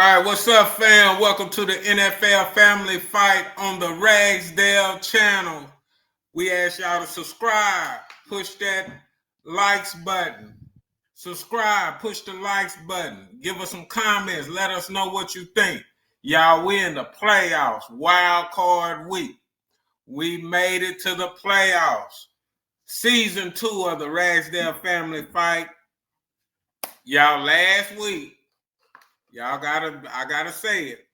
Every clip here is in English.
right, what's up, fam? Welcome to the NFL Family Fight on the Ragsdale channel. We ask y'all to subscribe, push that likes button. Subscribe, push the likes button. Give us some comments. Let us know what you think. Y'all, we in the playoffs, wild card week. We made it to the playoffs. Season 2 of the Ragsdale Family Fight. Y'all, last week, I gotta say it.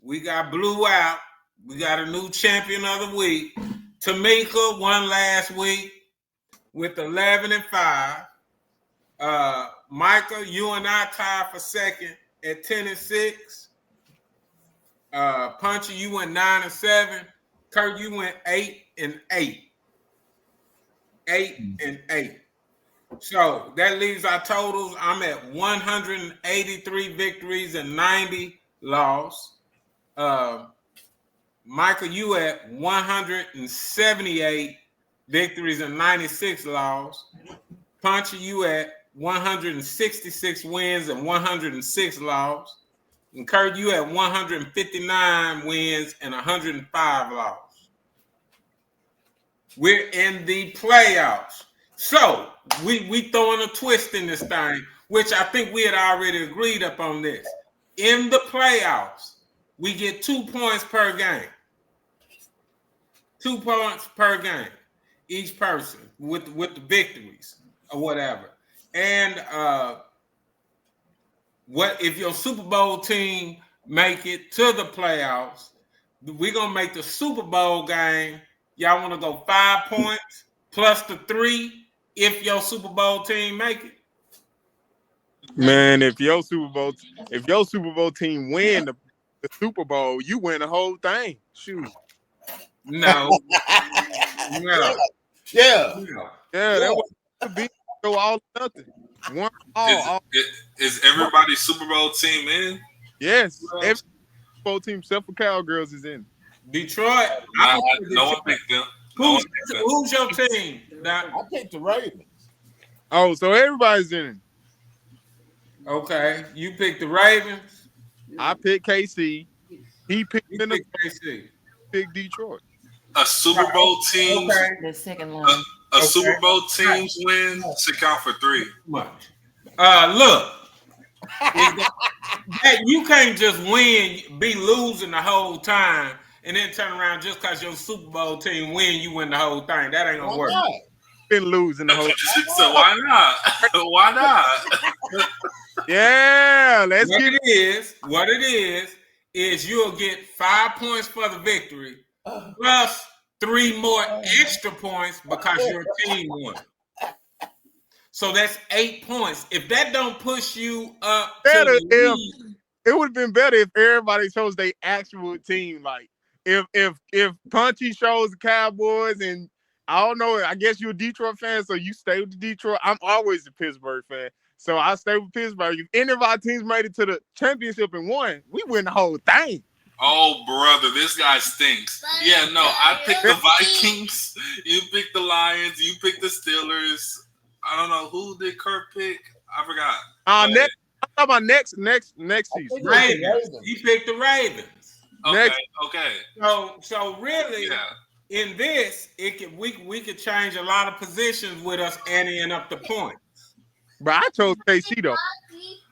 We got blew out. We got a new champion of the week. Tamika won last week with 11-5. Michael, you and I tied for second at 10-6. Punchy, you went 9-7. Kurt, you went 8-8. 8-8. So that leaves our totals. I'm at 183 victories and 90 losses. Michael, you at 178 victories and 96 losses. Punchy, you at 166 wins and 106 losses. And Kurt, you at 159 wins and 105 losses. We're in the playoffs. So we throwing a twist in this thing, which I think we had already agreed upon this. In the playoffs, we get 2 points per game. 2 points per game, each person with the victories or whatever. And what if your Super Bowl team make it to the playoffs? We're gonna make the Super Bowl game. Y'all want to go 5 points plus the 3 if your Super Bowl team make it? Man, if your Super Bowl team win the Super Bowl, you win the whole thing. Shoot. No. Yeah. That was be go all nothing. One all. Is everybody Super Bowl team in? Yes. Every Super Bowl team except for Cowgirls is in. Detroit. No one picked them. Who's your team? I picked the Ravens. Oh, so everybody's in it. Okay. You picked the Ravens. I picked KC. He picked KC. Picked Detroit. A Super Bowl team. Okay. The second line. A Super Bowl team's win should count for 3. Much. Look. You can't just be losing the whole time and then turn around just because your Super Bowl team win, you win the whole thing. That ain't gonna work. Been losing the whole time. So why not? Why not? Yeah, let's get it. What it is you'll get 5 points for the victory plus 3 more extra points because your team won. So that's 8 points. If that don't push you up, it would have been better if everybody chose their actual team. Like if Punchy shows the Cowboys, and I don't know, I guess you're a Detroit fan, so you stay with the Detroit. I'm always a Pittsburgh fan, so I stay with Pittsburgh. If any of our teams made it to the championship and won, we win the whole thing. Oh, brother, this guy stinks. Yeah, no, I picked the Vikings. You picked the Lions. You picked the Steelers. I don't know who did Kurt pick. I forgot. I'm talking about next season. Ravens. You picked the Ravens. Okay. So really, in this, we could change a lot of positions with us adding up the points. But I chose KC though.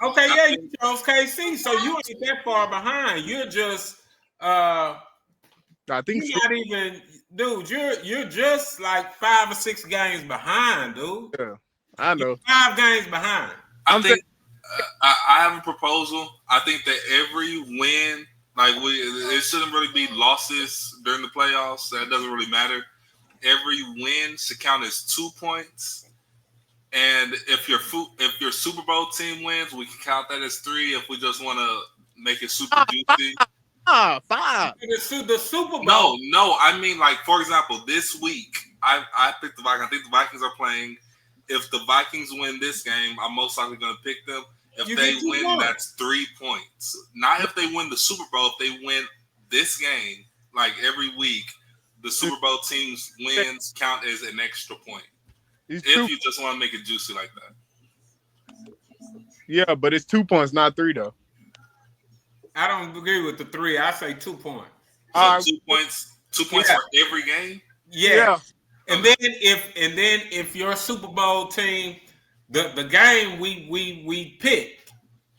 Okay, yeah, you chose KC, so you ain't that far behind. You're just I think you're not even, dude. You're just like 5 or 6 games behind, dude. Yeah, I know. You're 5 games behind. I think I have a proposal. I think that every win, it shouldn't really be losses during the playoffs. That doesn't really matter. Every win should count as 2 points. And if your Super Bowl team wins, we can count that as 3. If we just want to make it super juicy. 5. The Super Bowl. No. I mean, like, for example, this week I picked the Vikings. I think the Vikings are playing. If the Vikings win this game, I'm most likely going to pick them. If they win, that's 3 points. Not if they win the Super Bowl. If they win this game, like every week, the Super Bowl team's wins count as an extra point. If you just want to make it juicy like that. Yeah, but it's 2 points, not 3 though. I don't agree with the 3. I say 2 points. So 2 points. 2 points for every game. Yeah. And then if your Super Bowl team, the game we pick,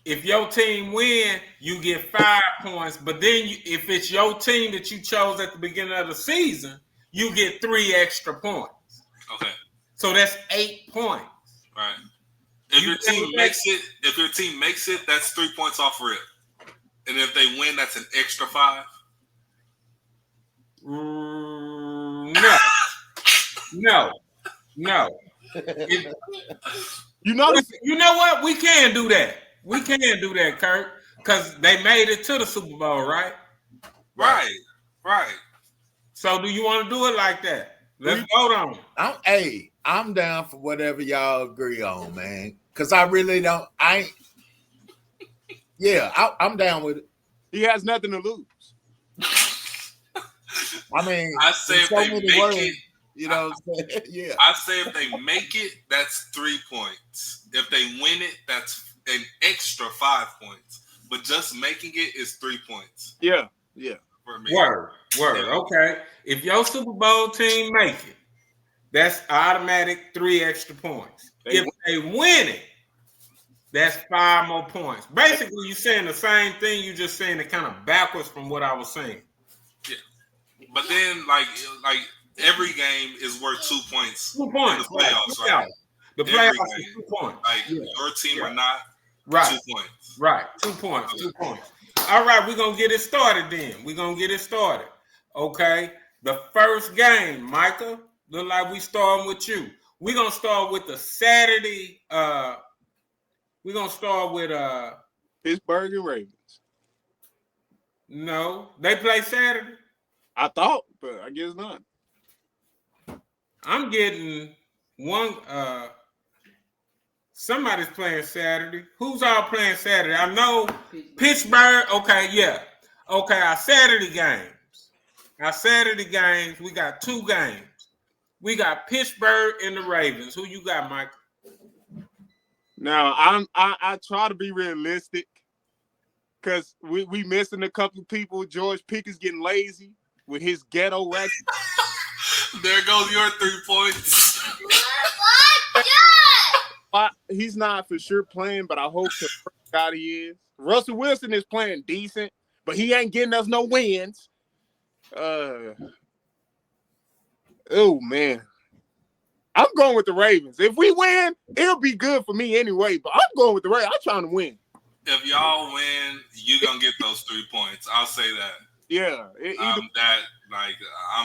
if your team win, you get 5 points. But then if it's your team that you chose at the beginning of the season, you get 3 extra points. Okay. So that's 8 points. Right. If your team makes it, that's 3 points off rip. And if they win, that's an extra 5. No. You know what? We can do that. We can do that, Kurt, because they made it to the Super Bowl, right? Right. So do you want to do it like that? Let's vote on it. I'm down for whatever y'all agree on, man. Because I really don't. I'm down with it. He has nothing to lose. I mean, I say if they make it, you know what I'm saying? Yeah. I say if they make it, that's 3 points. If they win it, that's an extra 5 points. But just making it is 3 points. Yeah. For me. Word. Yeah. Okay. If your Super Bowl team make it, that's automatic 3 extra points. If they win it, that's 5 more points. Basically, you're saying the same thing. You're just saying it kind of backwards from what I was saying. Yeah. But then, like every game is worth 2 points. 2 points. In the playoffs, right? The playoffs is 2 points. Like your team or not, right. 2 points. Right. 2 points. 2 points. All right, we're going to get it started then. Okay. The first game, Micah, look like we starting with you. We're going to start with the Saturday. We're going to start with Pittsburgh and Ravens. No, they play Saturday. I thought, but I guess not. I'm getting one. Somebody's playing Saturday. Who's all playing Saturday? I know Pittsburgh. Okay, yeah. Okay, our Saturday games. We got 2 games. We got Pittsburgh and the Ravens. Who you got, Mike? Now I try to be realistic because we missing a couple of people. George Pickens getting lazy with his ghetto racket. There goes your 3 points. He's not for sure playing, but I hope the guy he is. Russell Wilson is playing decent, but he ain't getting us no wins. Oh man. I'm going with the Ravens. If we win, it'll be good for me anyway, but I'm going with the Ravens. I'm trying to win. If y'all win, you're going to get those 3 points. I'll say that. Yeah. I'm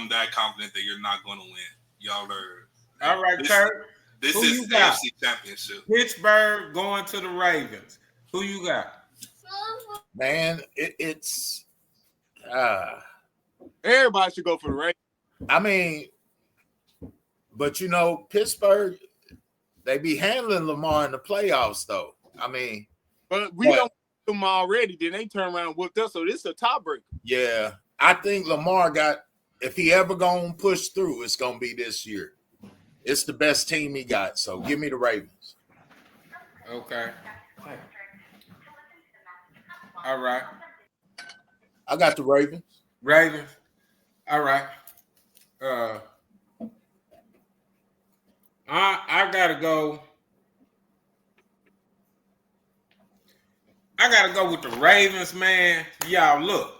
that confident that you're not going to win. Y'all are. All right, Kurt. This Who is the AFC Championship. Pittsburgh going to the Ravens. Who you got? Man, it's everybody should go for the Ravens. I mean, but you know, Pittsburgh, they be handling Lamar in the playoffs, though. I mean, but we don't them already. Then they turn around and whooped us. So this is a tiebreaker. Yeah, I think Lamar if he ever gonna push through, it's gonna be this year. It's the best team he got. So give me the Ravens. Okay. All right. I got the Ravens. All right. I gotta go. I gotta go with the Ravens, man. Y'all look.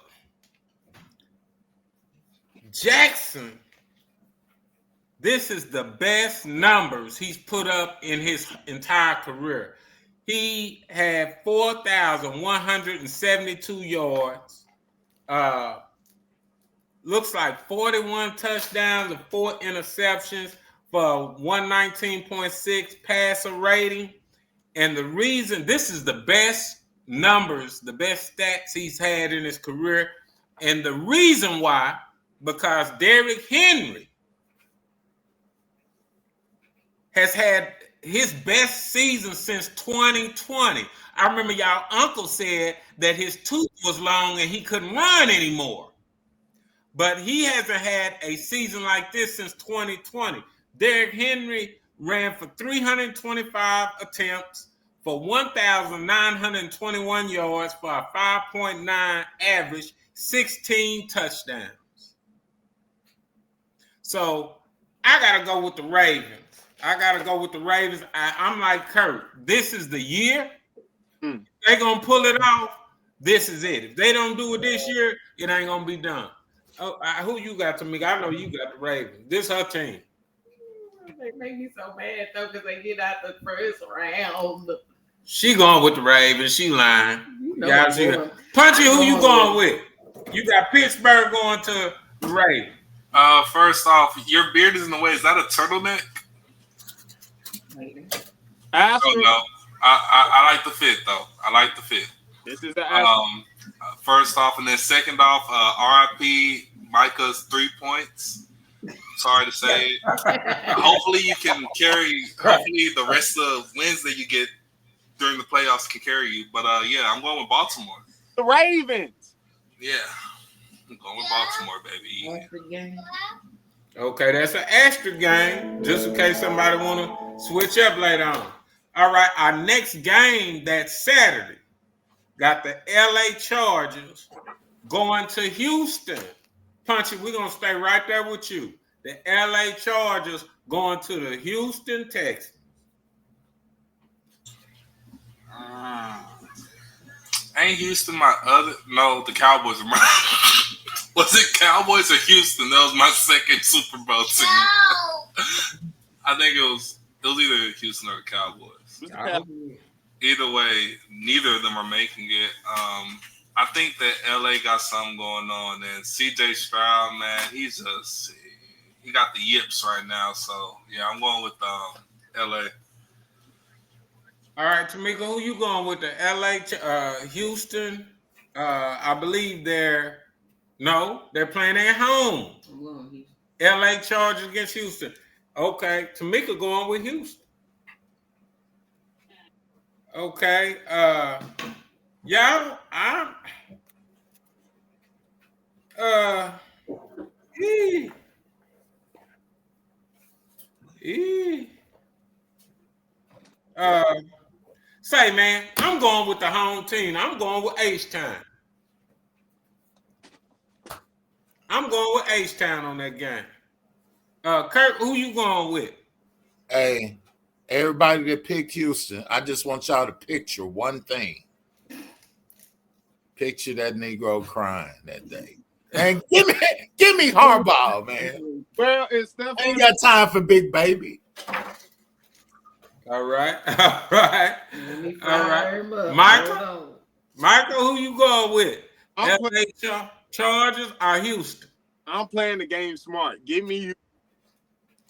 Jackson, this is the best numbers he's put up in his entire career. He had 4,172 yards. Looks like 41 touchdowns and 4 interceptions for 119.6 passer rating. And the reason, this is the best numbers, the best stats he's had in his career. And the reason why, because Derrick Henry has had his best season since 2020. I remember y'all uncle said that his tooth was long and he couldn't run anymore. But he hasn't had a season like this since 2020. Derrick Henry ran for 325 attempts for 1,921 yards for a 5.9 average, 16 touchdowns. So I got to go with the Ravens. I'm like Kurt. This is the year. They're going to pull it off. This is it. If they don't do it this year, it ain't going to be done. Oh, who you got, Tamika? I know you got the Ravens. This her team. They make me so mad, though, because they get out the first round. She going with the Ravens. She lying. You know Guys, Punchy, who you going with? You got Pittsburgh going to the Ravens. First off, your beard is in the way. Is that a turtleneck? Oh, no. I like the fit, though. I like the fit. This is the first off, and then second off, RIP Micah's 3 points. Sorry to say it. Hopefully you can carry. Hopefully the rest of wins that you get during the playoffs can carry you. But yeah, I'm going with Baltimore. The Ravens. Yeah, I'm going with Baltimore, baby. Okay, that's an extra game, just in case somebody want to switch up later on. All right, our next game that's Saturday got the LA Chargers going to Houston. Punchy, we're going to stay right there with you. The LA Chargers going to the Houston Texans. Ain't Houston my other? No, the Cowboys are my. Was it Cowboys or Houston? That was my second Super Bowl team. No. I think it was either Houston or the Cowboys. Either way, neither of them are making it. I think that LA got something going on, and CJ Stroud, man, he got the yips right now. So yeah, I'm going with LA. All right, Tamika, who you going with? The LA, Houston? I believe they're playing at home. LA Chargers against Houston. Okay, Tamika going with Houston. Okay, y'all, say, man, I'm going with the home team. I'm going with H-Town. I'm going with H-Town on that game. Kurt, who you going with? Hey, everybody that picked Houston, I just want y'all to picture one thing. Picture that Negro crying that day. And give me Harbaugh, man. Well, it's I ain't got time for big baby. All right. Michael, who you going with? LA Chargers or Houston? I'm playing the game smart. Give me you.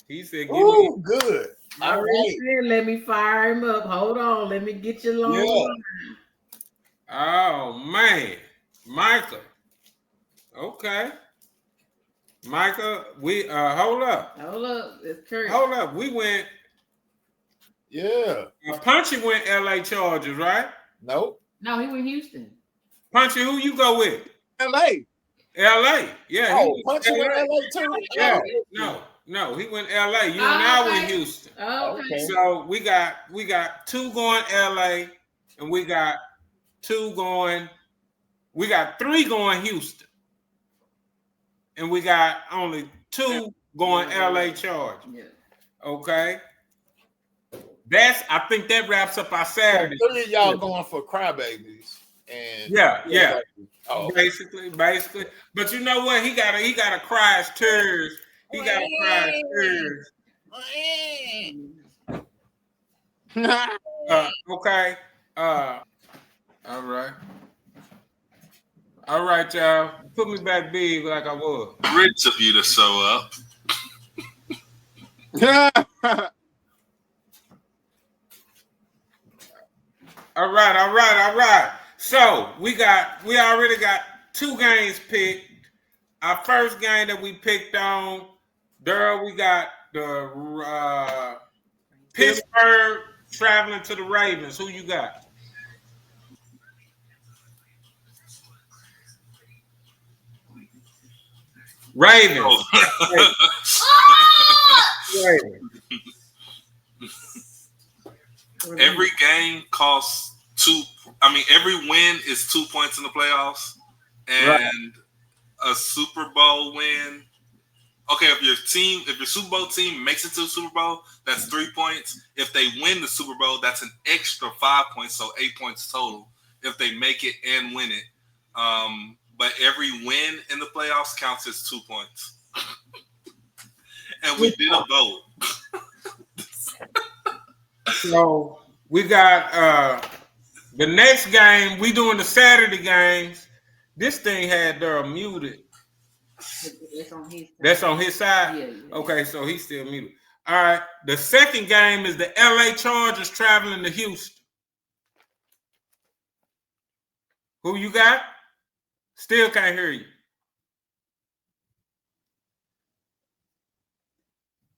He said, give me good. All right. Let me fire him up. Hold on. Let me get you long. Yeah. Oh, man. Michael. Okay. Michael, we hold up. It's Kurt. Hold up. We went. Yeah. Punchy went LA Chargers, right? Nope. No, he went Houston. Punchy, who you go with? LA. Yeah. Oh, Punchy went LA too? Yeah. No, he went LA. You and I went Houston. Oh, okay. So we got two going LA, and we got three going Houston. And we got only two going LA Chargers. Yeah. Okay. I think that wraps up our Saturday. Three of y'all going for crybabies. And yeah. Oh. Basically. But you know what? He gotta cry his tears. He gotta cry his tears. Okay. All right, y'all. Put me back big like I was. Rich of you to show up. All right. So we already got two games picked. Our first game that we picked on, Daryl, we got the Pittsburgh traveling to the Ravens. Who you got? Ravens. Every game costs 2. I mean, every win is 2 points in the playoffs, and a Super Bowl win. Okay, if your Super Bowl team makes it to the Super Bowl, that's 3 points. If they win the Super Bowl, that's an extra 5 points, so 8 points total. If they make it and win it, but every win in the playoffs counts as 2 points. And we did a vote. So we got the next game. We doing the Saturday games. This thing had muted. That's on his side. Yeah. Okay, so he's still muted. All right. The second game is the LA Chargers traveling to Houston. Who you got? Still can't hear you.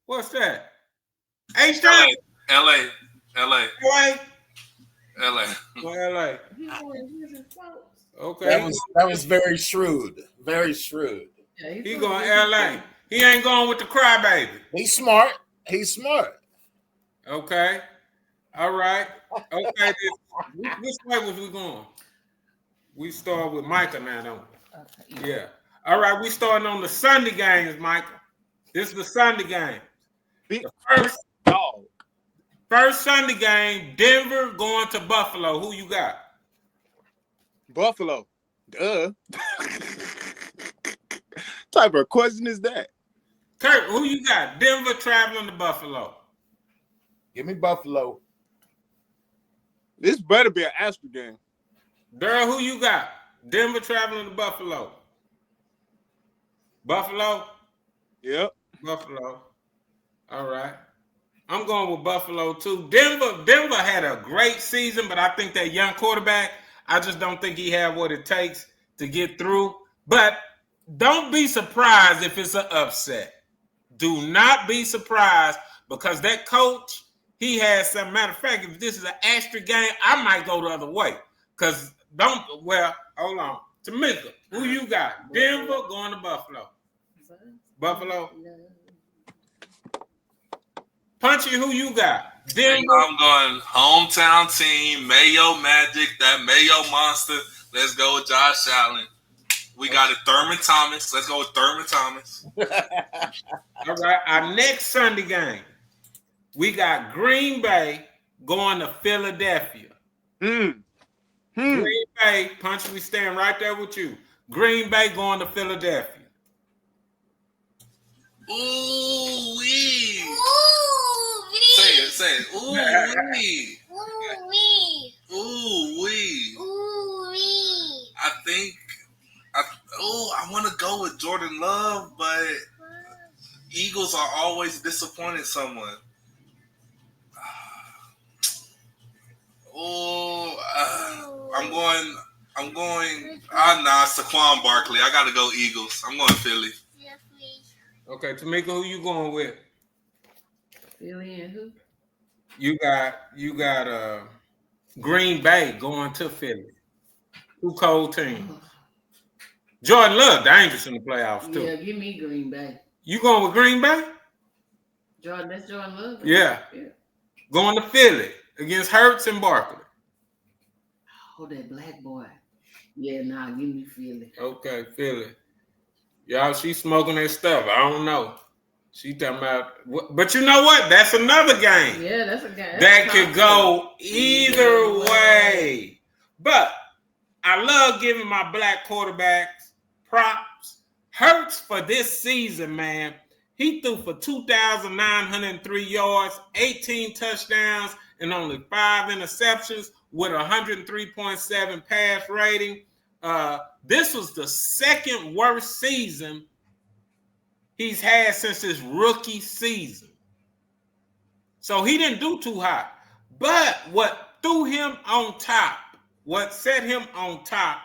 What's that? H-Town? LA. LA? Well, LA. Okay. That was very shrewd. Very shrewd. Yeah, He going LA. He ain't going with the crybaby. He's smart. He's smart. Okay. All right. Okay. Which way was we going? We start with Micah now, don't we? Okay. Yeah. All right. We starting on the Sunday games, Michael. This is the Sunday game. The first Sunday game, Denver going to Buffalo. Who you got? Buffalo. Duh. Type of question is that? Kurt, who you got? Denver traveling to Buffalo. Give me Buffalo. This better be an Astro game. Daryl, who you got? Denver traveling to Buffalo. Buffalo? Yep. Buffalo. All right. I'm going with Buffalo too. Denver had a great season, but I think that young quarterback, I just don't think he had what it takes to get through. But don't be surprised if it's an upset. Do not be surprised because that coach, he has some. Matter of fact, if this is an asterisk game, I might go the other way. Because hold on. Tamika, who you got? Denver going to Buffalo. Buffalo. Punchy, who you got? Denver. I'm going hometown team, Mayo Magic, that Mayo monster. Let's go with Josh Allen. We got it, Thurman Thomas. Let's go with Thurman Thomas. All right, our next Sunday game, we got Green Bay going to Philadelphia. Green Bay, Punchy, we stand right there with you. Green Bay going to Philadelphia. Ooh wee. Ooh-wee. Say it. Ooh wee. Ooh-wee. Ooh wee. Ooh-wee. I want to go with Jordan Love, but Eagles are always disappointing someone. I'm going. Saquon Barkley. I got to go Eagles. I'm going Philly. Yeah, please. Okay, Tamika, who you going with? Philly and who? You got Green Bay going to Philly. Two cold teams. Jordan Love dangerous in the playoffs too. Yeah, give me Green Bay. You going with Green Bay? That's Jordan Love. Yeah. Going to Philly against Hurts and Barkley. Oh, that black boy. Yeah, give me Philly. Okay, Philly. Y'all, she smoking that stuff. I don't know. She talking about, but you know what? That's another game. Yeah, that's a game. That could go either way. But I love giving my black quarterbacks props. Hurts for this season, man. He threw for 2,903 yards, 18 touchdowns, and only 5 interceptions with 103.7 pass rating. This was the second worst season he's had since his rookie season. So he didn't do too hot. But what set him on top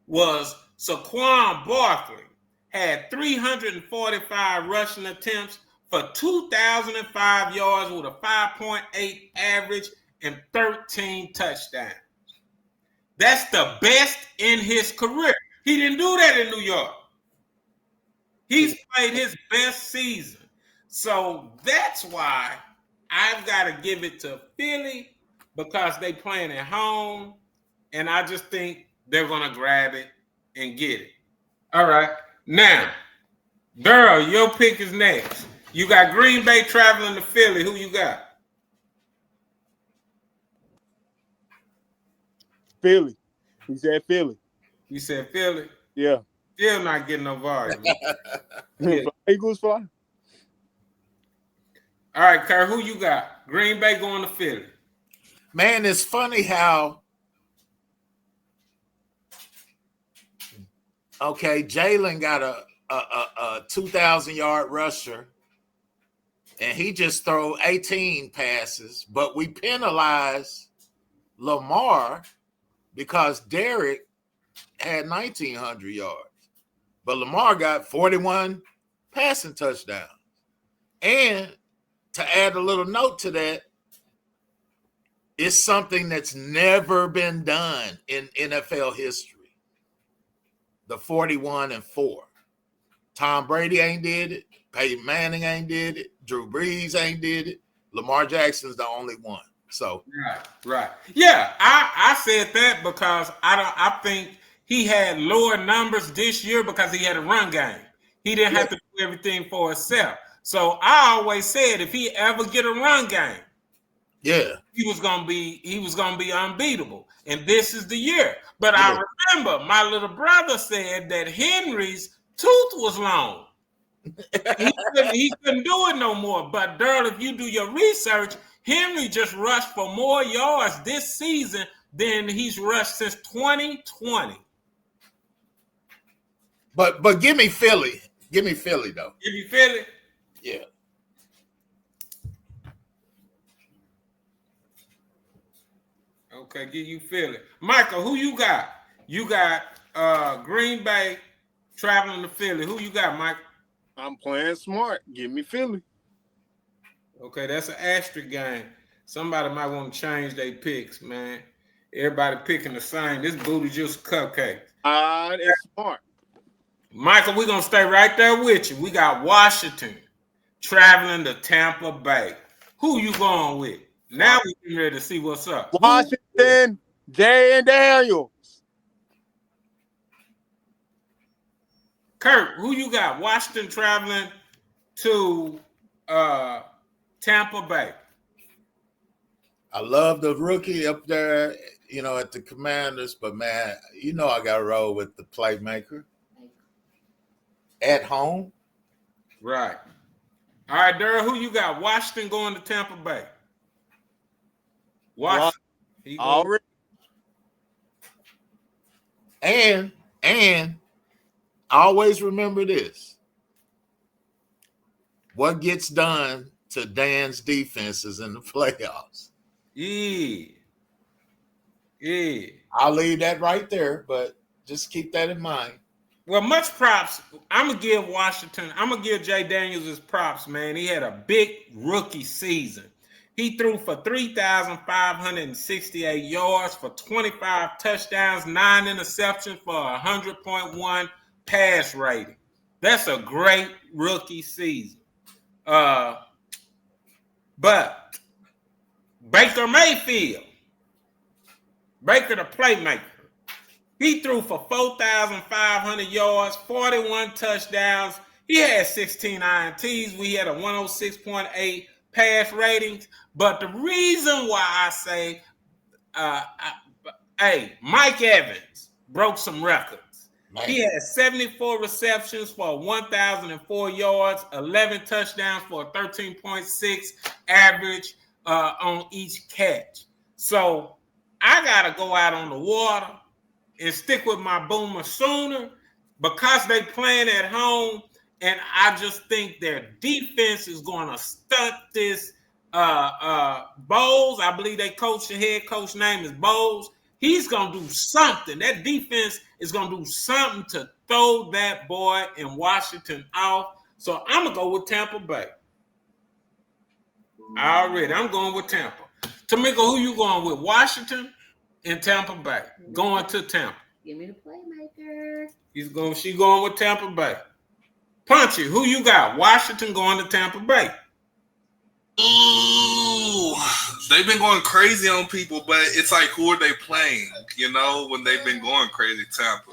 was Saquon Barkley had 345 rushing attempts for 2,005 yards with a 5.8 average and 13 touchdowns. That's the best in his career. He didn't do that in New York. He's played his best season. So that's why I've got to give it to Philly because they playing at home, and I just think they're gonna grab it and get it. All right, now, Daryl, your pick is next. You got Green Bay traveling to Philly. Who you got? Philly. He said Philly. You said Philly. Yeah. Still not getting no volume. Yeah. Eagles fly. All right, Kurt, who you got? Green Bay going to Philly. Man, it's funny how Jalen got a 2,000-yard rusher, and he just throw 18 passes, but we penalize Lamar because Derek had 1,900 yards, but Lamar got 41 passing touchdowns. And to add a little note to that, it's something that's never been done in NFL history. The 41-4. Tom Brady ain't did it. Peyton Manning ain't did it. Drew Brees ain't did it. Lamar Jackson's the only one. So right. Yeah, I said that because I think he had lower numbers this year because he had a run game. He didn't have to do everything for himself. So I always said if he ever get a run game, he was gonna be unbeatable. And this is the year. But I remember my little brother said that Henry's tooth was long. he couldn't do it no more. But Daryl, if you do your research, Henry just rushed for more yards this season than he's rushed since 2020. But give me Philly. Give me Philly though. Give you Philly? Yeah. Okay, give you Philly. Michael, who you got? You got Green Bay traveling to Philly. Who you got, Mike? I'm playing smart. Give me Philly. Okay, that's an asterisk game. Somebody might want to change their picks, man. Everybody picking the same. This booty just cupcake. That's smart. Michael, we're going to stay right there with you. We got Washington traveling to Tampa Bay. Who you going with? Now we're getting ready to see what's up. Washington, Jay and Daniels. Kurt, who you got? Washington traveling to Tampa Bay. I love the rookie up there, at the Commanders, but man, I got to roll with the playmaker at home. Right. All right, Daryl, who you got? Washington going to Tampa Bay. Washington. Already. And always remember this. What gets done to Dan's defenses in the playoffs? Yeah. I'll leave that right there, but just keep that in mind. Well, much props. I'm going to give Washington, I'm going to give Jay Daniels his props, man. He had a big rookie season. He threw for 3,568 yards for 25 touchdowns, 9 interceptions for 100.1 pass rating. That's a great rookie season. But Baker Mayfield, Baker the playmaker, he threw for 4,500 yards, 41 touchdowns. He had 16 INTs. We had a 106.8 pass ratings. But the reason why I say, Mike Evans broke some records. Man. He had 74 receptions for 1,004 yards, 11 touchdowns for a 13.6 average on each catch. So I got to go out on the water and stick with my Boomer Sooner because they playing at home, and I just think their defense is going to stunt this Bowles. I believe the head coach name is Bowles. He's going to do something. That defense is going to do something to throw that boy in Washington off. So I'm going to go with Tampa Bay. Already, I'm going with Tampa. Tamika, who you going with? Washington and Tampa Bay. Going to Tampa. Give me the playmaker. She going with Tampa Bay. Punchy, who you got? Washington going to Tampa Bay. Ooh, they've been going crazy on people, but it's like, who are they playing? You know, when they've been going crazy, Tampa.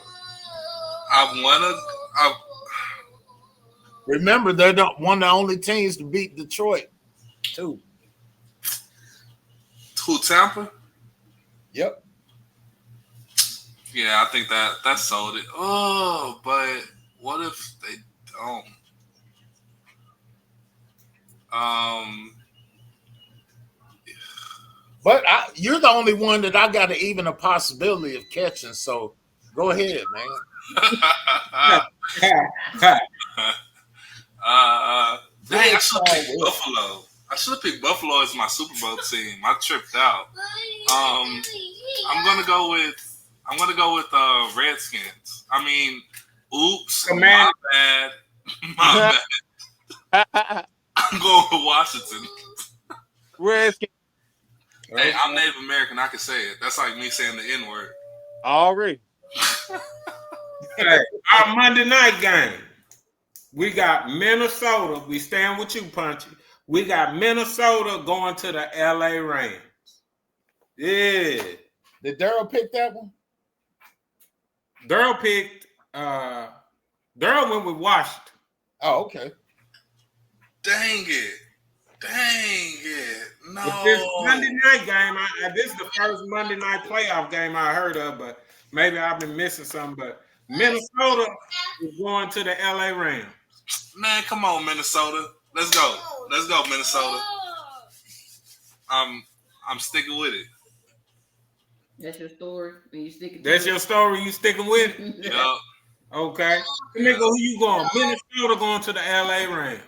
Remember, they're one of the only teams to beat Detroit, too. Who, Tampa? Yep. Yeah, I think that sold it. Oh, but what if they don't? But you're the only one that I got even a possibility of catching. So go ahead, man. Dang, I should have picked Buffalo. I should have picked Buffalo as my Super Bowl team. I tripped out. I'm gonna go with Redskins. I mean, oops, Command. my bad. I'm going with Washington. Redskins. Hey, I'm Native American. I can say it. That's like me saying the N-word. Already. Hey, our Monday night game. We got Minnesota. We stand with you, Punchy. We got Minnesota going to the LA Rams. Yeah. Did Daryl pick that one? Daryl picked Daryl went with Washington. Oh, okay. Dang it. No. But this Monday night game, this is the first Monday night playoff game I heard of, but maybe I've been missing something. But Minnesota is going to the LA Rams. Man, come on, Minnesota. Let's go, Minnesota. I'm sticking with it. That's your story. And you sticking. That's your story. You sticking with it? Yeah. Okay. Nigga, who you going? Minnesota going to the LA Rams.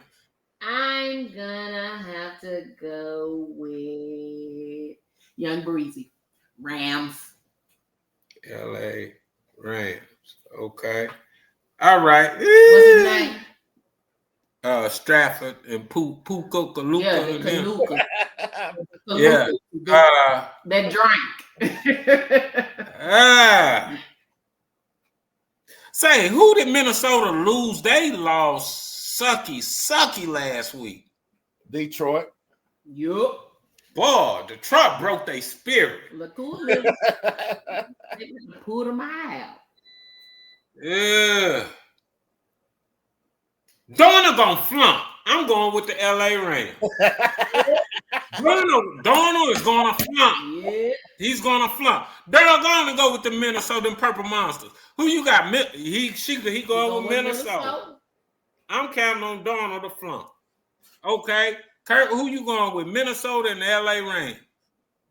I'm gonna have to go with Young Breezy. Rams. LA Rams. Okay. All right. What's his name? Stratford and Puka Kaluka. Yeah, and them. Kaluka. Yeah. That drink. Say, who did Minnesota lose? They lost sucky last week. Detroit. Yup. Boy, Detroit broke their spirit. Look who lives. They pulled them out. Yeah. Donald gonna flunk. I'm going with the LA Rams. Donald is gonna flunk. Yeah. He's gonna flunk. They're gonna go with the Minnesota Purple Monsters. Who you got? He going with Minnesota. I'm counting on Donald to flunk. Okay. Kurt, who you going with? Minnesota and the LA Rams.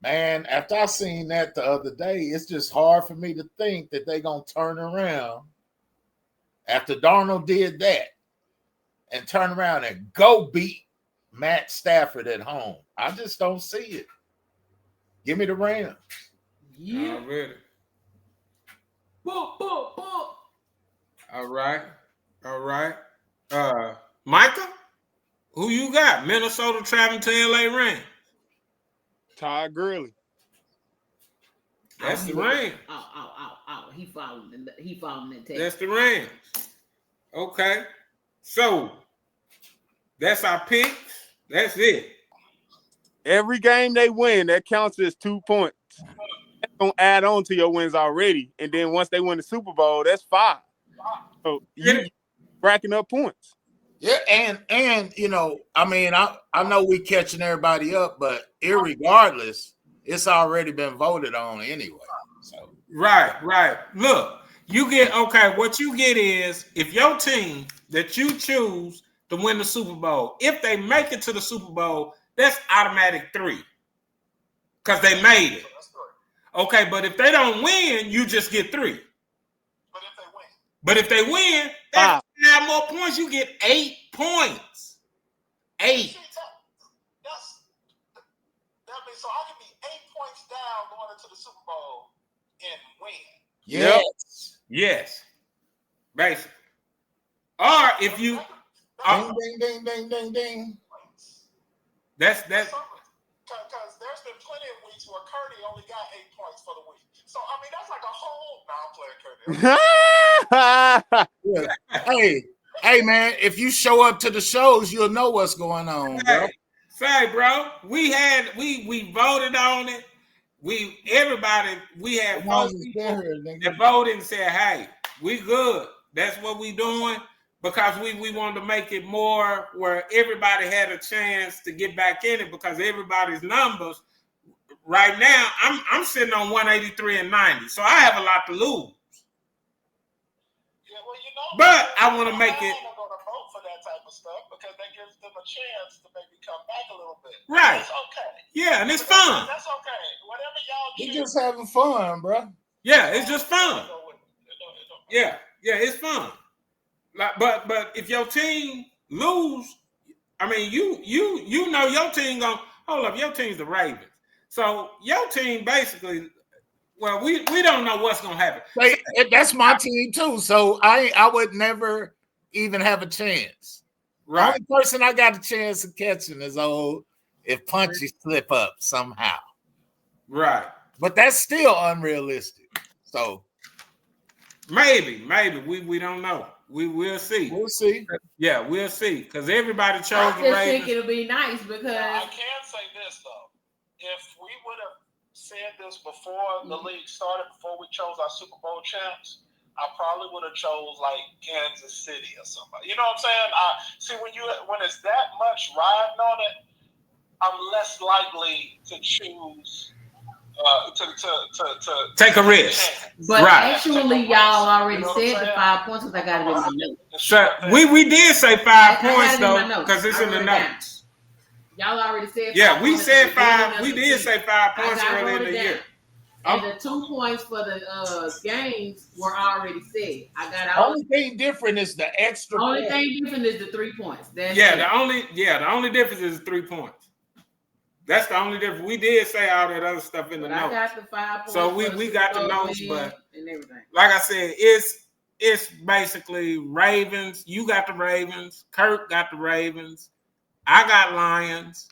Man, after I seen that the other day, it's just hard for me to think that they're going to turn around after Darnold did that and turn around and go beat Matt Stafford at home. I just don't see it. Give me the Rams. Yeah. Already. Boop, boop, boop. All right. Micah, who you got? Minnesota traveling to LA Rams. Todd Gurley. That's the Rams. Ow. He following that text. That's the Rams. Okay. So that's our picks. That's it. Every game they win, that counts as 2 points. That's gonna add on to your wins already. And then once they win the Super Bowl, that's 5. So you racking up points. Yeah, and you know, I mean, I know we catching everybody up, but irregardless, it's already been voted on anyway. So Right. Look, what you get is if your team that you choose to win the Super Bowl, if they make it to the Super Bowl, that's automatic 3. Because they made it. Okay, but if they don't win, you just get 3. But if they win, that's 5 more points. You get 8 points. 8. So I can be 8 points down going into the Super Bowl and win. Yes. Basically. Or if you ding. That's Because there's been plenty of weeks where Curdy only got 8 points for the week. So I mean that's like a whole Hey man, if you show up to the shows, you'll know what's going on, bro. Say, bro, we voted on it. We had folks that voted and said, hey, we good. That's what we doing, because we wanted to make it more where everybody had a chance to get back in it, because everybody's numbers right now, I'm sitting on 183 and 90. So I have a lot to lose. Yeah, well, you know, But I want to make it. I'm going to vote for that type of stuff because that gives them a chance to maybe come back a little bit. Right. It's okay. Yeah, and it's fun. That's okay. Whatever y'all We're choose. just having fun, bro. Yeah, it's just fun. Yeah, it's fun. Like, but if your team lose, I mean, you know your team gonna hold up. Your team's the Ravens, so your team basically. Well, we don't know what's gonna happen. That's my team too. So I would never even have a chance. Right. The only person I got a chance of catching is if Punchy slip up somehow. Right. But that's still unrealistic. So maybe we don't know. We will see. We'll see. Yeah, we'll see. Because everybody chose I the just Ravens. think it'll be nice because I can say this though: if we would have said this before the league started, before we chose our Super Bowl champs, I probably would have chose like Kansas City or somebody. You know what I'm saying? See when it's that much riding on it, I'm less likely to choose to take a risk. But Right. actually, y'all already You know what I'm said the saying? 5 points because I got it in my notes. So we did say 5 I points got it in though, my notes. because it's I in the wrote it down. notes. Y'all already said Yeah, 5 we points said at the beginning 5. of We the did season. say 5 points I earlier wrote in it the down. year. And the 2 points for the games were already said. I got all. Only thing different is the extra. The only point. thing different is the 3 points. That's Yeah, it. the only difference is 3 points. That's the only difference. We did say all that other stuff in the But I notes. got the 5 points. So for we the got the Super Bowl notes, win but and everything. like I said, it's basically Ravens. You got the Ravens. Kirk got the Ravens. I got Lions.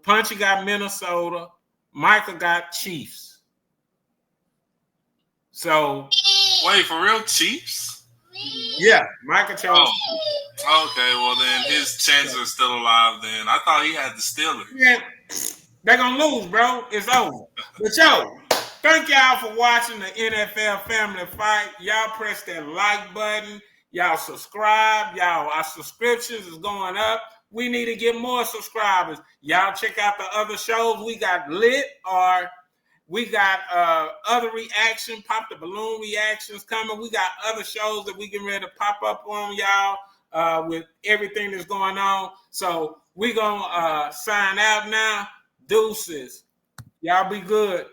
Punchy got Minnesota. Michael got Chiefs. So Wait, for real, Chiefs? yeah, Michael chose. Oh, okay. Well, then his chances are still alive. Then I thought he had the Steelers. Yeah, they're gonna lose, bro. It's over. But yo, thank y'all for watching the NFL Family Fight. Y'all press that like button. Y'all subscribe. Our subscriptions is going up. We need to get more subscribers. Y'all check out the other shows. We got Lit, or we got other reaction, Pop the Balloon reactions coming. We got other shows that we getting ready to pop up on y'all with everything that's going on. So we gonna sign out now. Deuces. Y'all be good.